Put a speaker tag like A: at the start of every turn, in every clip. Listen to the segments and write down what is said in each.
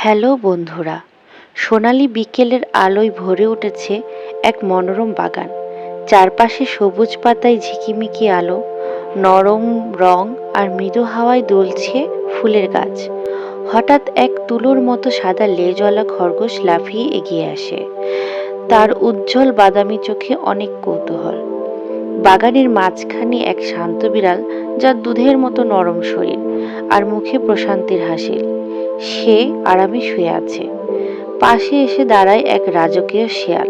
A: Hello বন্ধুরা, সোনালি বিকেলের আলোয় ভরে উঠেছে এক মনোরম বাগান। চারপাশে সবুজ পাতায় ঝিকিমিকি আলো, নরম রং আর মৃদু হাওয়ায় দুলছে ফুলের গাছ। হঠাৎ এক তুলোর মতো সাদা লেজওয়ালা খরগোশ লাফিয়ে এগিয়ে আসে। তার উজ্জ্বল বাদামি চোখে অনেক কৌতূহল। বাগানের মাঝখানে এক শান্ত বিড়াল, যার দুধের মতো নরম শরীর আর মুখে প্রশান্তির হাসি। সে আরামে শুয়ে আছে। পাশে এসে দাঁড়ায় এক রাজকীয় শেয়াল,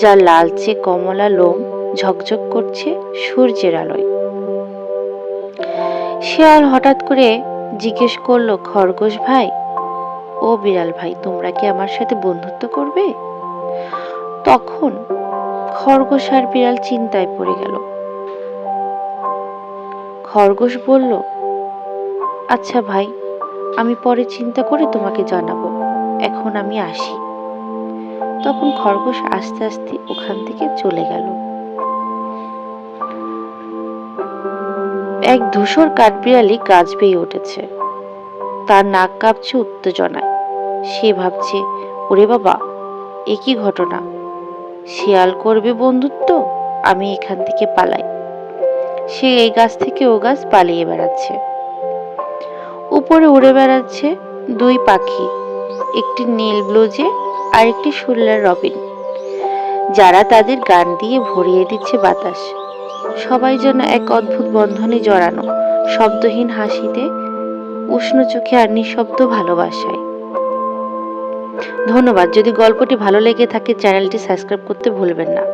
A: যার লালচে কমলা লোম ঝকঝক করছে সূর্যের আলোয়। শেয়াল হঠাৎ করে জিজ্ঞেস করলো, খরগোশ ভাই ও বিড়াল ভাই, তোমরা কি আমার সাথে বন্ধুত্ব করবে? তখন খরগোশ আর বিড়াল চিন্তায় পড়ে গেল। খরগোশ বলল, আচ্ছা ভাই, আমি পরে চিন্তা করে তোমাকে জানাবো, এখন আমি আসি। তখন খরগোশ আস্তে আস্তে ওখান থেকে চলে গেল। এক ধূসর কাঠবিড়ালি গাছ বেয়ে উঠেছে। তার নাক কাঁপছে উত্তেজনায়। সে ভাবছে, ওরে বাবা, এ কি ঘটনা! শিয়াল করবে বন্ধুত্ব? আমি এখান থেকে পালাই। সে এই গাছ থেকে ও গাছ পালিয়ে বেড়াচ্ছে। উপরে উড়ে বেড়াচ্ছে দুই পাখি, একটি নীল ব্লুজে আর একটি সুরেলা রবিন, যারা তাদের গান দিয়ে ভরিয়ে দিচ্ছে বাতাস। সবাই যেন এক অদ্ভুত বন্ধনে জড়ানো, শব্দহীন হাসিতে, উষ্ণ চোখে আর নিঃশব্দ ভালোবাসায়। ধন্যবাদ। যদি গল্পটি ভালো লেগে থাকে, চ্যানেলটি সাবস্ক্রাইব করতে ভুলবেন না।